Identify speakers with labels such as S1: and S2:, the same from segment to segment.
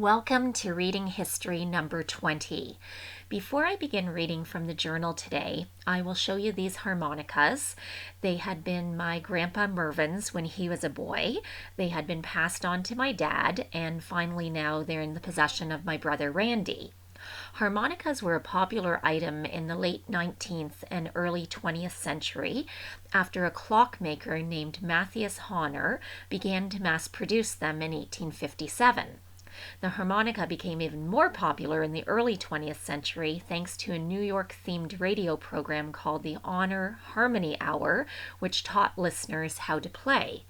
S1: Welcome to Reading History number 20. Before I begin reading from the journal today, I will show you these harmonicas. They had been my Grandpa Mervin's when he was a boy. They had been passed on to my dad, and finally now they're in the possession of my brother Randy. Harmonicas were a popular item in the late 19th and early 20th century after a clockmaker named Matthias Honner began to mass produce them in 1857. The harmonica became even more popular in the early 20th century thanks to a New York-themed radio program called the Honor Harmony Hour, which taught listeners how to play.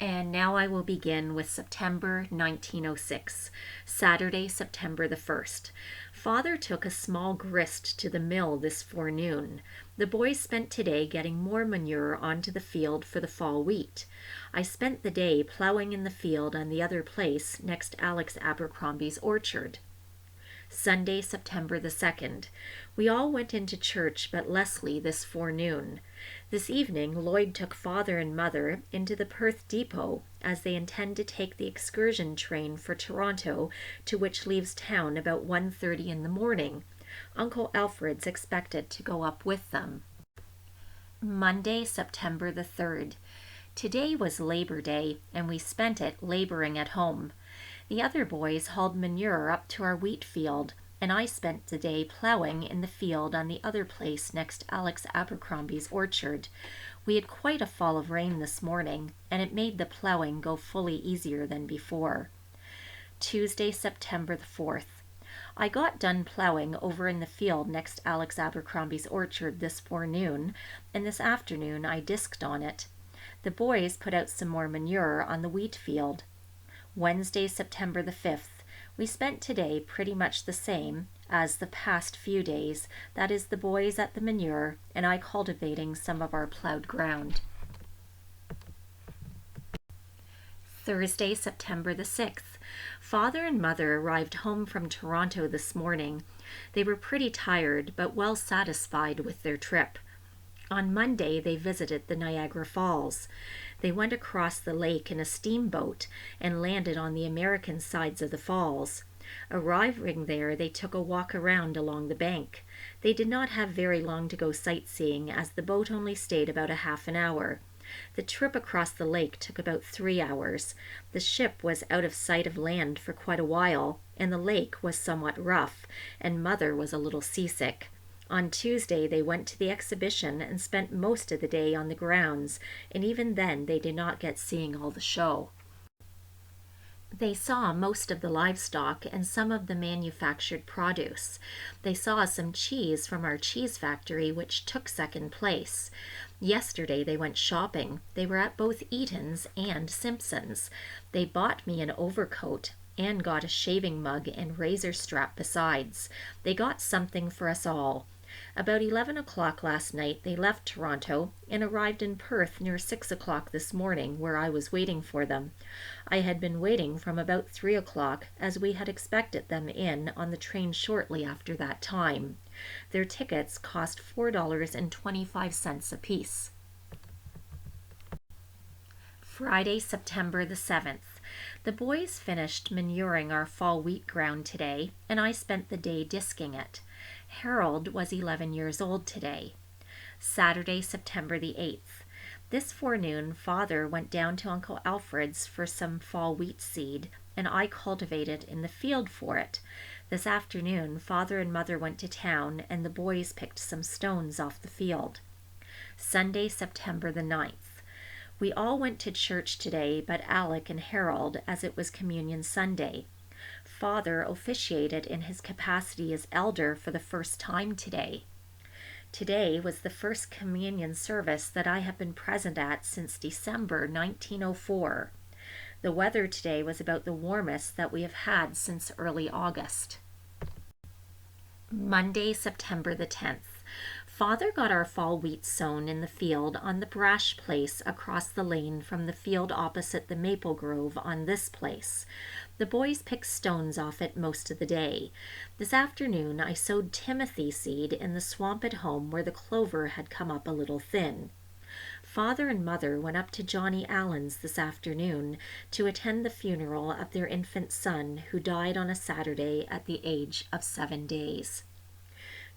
S1: And now I will begin with September 1906, Saturday, September the 1st. Father took a small grist to the mill this forenoon. The boys spent today getting more manure onto the field for the fall wheat. I spent the day plowing in the field on the other place next Alex Abercrombie's orchard. Sunday, September the 2nd. We all went into church but Leslie this forenoon. This evening, Lloyd took Father and Mother into the Perth depot as they intend to take the excursion train for Toronto, to which leaves town about 1:30 in the morning. Uncle Alfred's expected to go up with them. Monday, September the 3rd. Today was Labor Day, and we spent it laboring at home. The other boys hauled manure up to our wheat field, and I spent the day plowing in the field on the other place next Alex Abercrombie's orchard. We had quite a fall of rain this morning, and it made the plowing go fully easier than before. Tuesday, September the 4th. I got done plowing over in the field next Alex Abercrombie's orchard this forenoon, and this afternoon I disked on it. The boys put out some more manure on the wheat field. Wednesday, September the 5th. We spent today pretty much the same as the past few days. That is, the boys at the manure and I cultivating some of our plowed ground. Thursday, September the 6th. Father and Mother arrived home from Toronto this morning. They were pretty tired but well satisfied with their trip. On Monday, they visited the Niagara Falls. They went across the lake in a steamboat and landed on the American sides of the falls. Arriving there, they took a walk around along the bank. They did not have very long to go sightseeing, as the boat only stayed about a half an hour. The trip across the lake took about 3 hours. The ship was out of sight of land for quite a while, and the lake was somewhat rough, and Mother was a little seasick. On Tuesday, they went to the exhibition and spent most of the day on the grounds, and even then they did not get seeing all the show. They saw most of the livestock and some of the manufactured produce. They saw some cheese from our cheese factory, which took second place. Yesterday they went shopping. They were at both Eaton's and Simpson's. They bought me an overcoat and got a shaving mug and razor strap besides. They got something for us all. About 11 o'clock last night they left Toronto and arrived in Perth near 6 o'clock this morning, where I was waiting for them. I had been waiting from about 3 o'clock, as we had expected them in on the train shortly after that time. Their tickets cost $4.25 apiece. Friday, September the 7th. The boys finished manuring our fall wheat ground today, and I spent the day disking it. Harold was 11 years old today. Saturday, September the 8th. This forenoon, Father went down to Uncle Alfred's for some fall wheat seed, and I cultivated in the field for it. This afternoon, Father and Mother went to town, and the boys picked some stones off the field. Sunday, September the 9th. We all went to church today but Alec and Harold, as it was Communion Sunday. Father officiated in his capacity as elder for the first time today. Today was the first communion service that I have been present at since December 1904. The weather today was about the warmest that we have had since early August. Monday, September the 10th. Father got our fall wheat sown in the field on the brash place across the lane from the field opposite the maple grove on this place. The boys picked stones off it most of the day. This afternoon I sowed timothy seed in the swamp at home where the clover had come up a little thin. Father and Mother went up to Johnny Allen's this afternoon to attend the funeral of their infant son who died on a Saturday at the age of 7 days.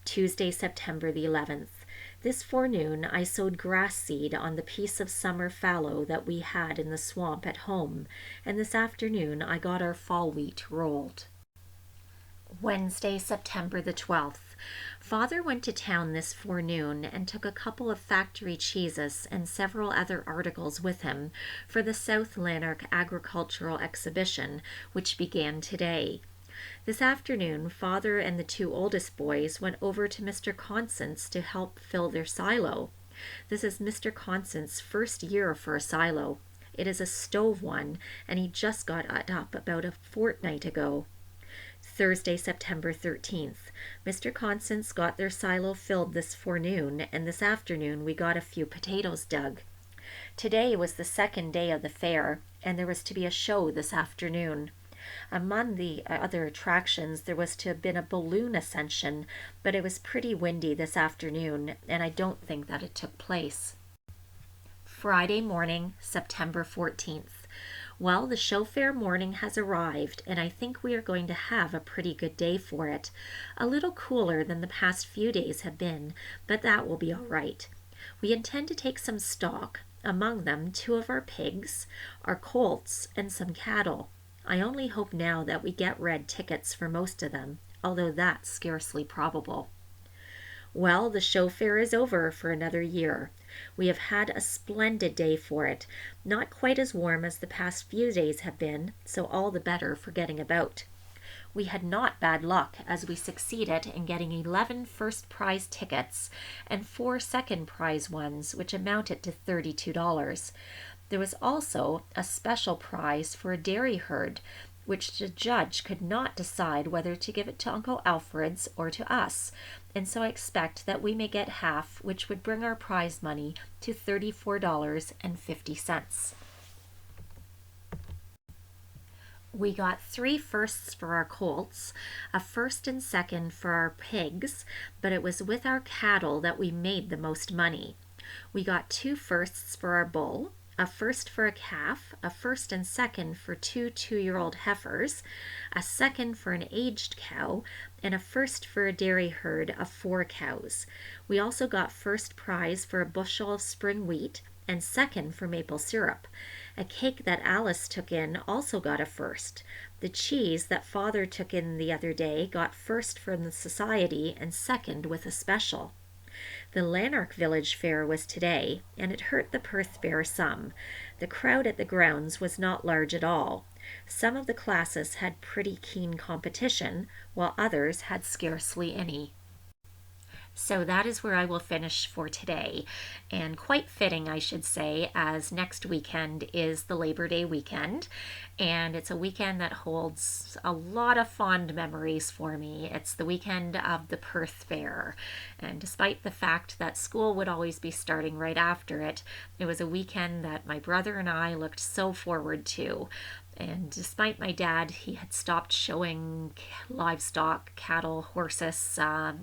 S1: Tuesday, September the 11th. This forenoon I sowed grass seed on the piece of summer fallow that we had in the swamp at home, and this afternoon I got our fall wheat rolled. Wednesday, September the 12th. Father went to town this forenoon and took a couple of factory cheeses and several other articles with him for the South Lanark Agricultural Exhibition, which began today. This afternoon, Father and the two oldest boys went over to Mr. Constant's to help fill their silo. This is Mr. Constant's first year for a silo. It is a stove one, and he just got it up about a fortnight ago. Thursday, September 13th. Mr. Constant's got their silo filled this forenoon, and this afternoon we got a few potatoes dug. Today was the second day of the fair, and there was to be a show this afternoon. Among the other attractions, there was to have been a balloon ascension, but it was pretty windy this afternoon, and I don't think that it took place. Friday morning, September 14th. Well, the show fair morning has arrived, and I think we are going to have a pretty good day for it. A little cooler than the past few days have been, but that will be all right. We intend to take some stock, among them 2 of our pigs, our colts, and some cattle. I only hope now that we get red tickets for most of them, although that's scarcely probable. Well, the show fair is over for another year. We have had a splendid day for it, not quite as warm as the past few days have been, so all the better for getting about. We had not bad luck as we succeeded in getting 11 first prize tickets and 4 second prize ones, which amounted to $32. There was also a special prize for a dairy herd, which the judge could not decide whether to give it to Uncle Alfred's or to us, and so I expect that we may get half, which would bring our prize money to $34.50. We got 3 firsts for our colts, a first and second for our pigs, but it was with our cattle that we made the most money. We got 2 firsts for our bull, a first for a calf, a first and second for 2 two-year-old heifers, a second for an aged cow, and a first for a dairy herd of 4 cows. We also got first prize for a bushel of spring wheat and second for maple syrup. A cake that Alice took in also got a first. The cheese that Father took in the other day got first from the society and second with a special. The Lanark Village Fair was today, and it hurt the Perth Fair some. The crowd at the grounds was not large at all. Some of the classes had pretty keen competition, while others had scarcely any. So that is where I will finish for today, and quite fitting, I should say, as next weekend is the Labor Day weekend, and it's a weekend that holds a lot of fond memories for me. It's the weekend of the Perth Fair, and despite the fact that school would always be starting right after it, it was a weekend that my brother and I looked so forward to. And despite my dad, he had stopped showing livestock, cattle, horses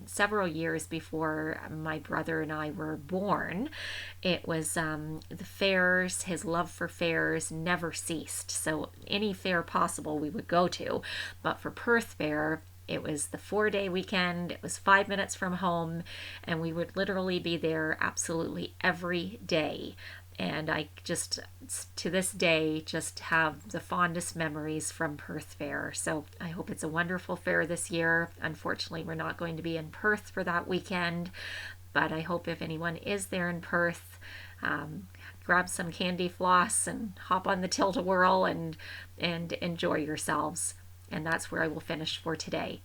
S1: several years before my brother and I were born. It was the fairs, his love for fairs never ceased. So any fair possible we would go to. But for Perth Fair, it was the 4-day weekend. It was 5 minutes from home, and we would literally be there absolutely every day. And I just, to this day, just have the fondest memories from Perth Fair. So I hope it's a wonderful fair this year. Unfortunately, we're not going to be in Perth for that weekend, but I hope if anyone is there in Perth, grab some candy floss and hop on the tilt-a-whirl and enjoy yourselves. And that's where I will finish for today.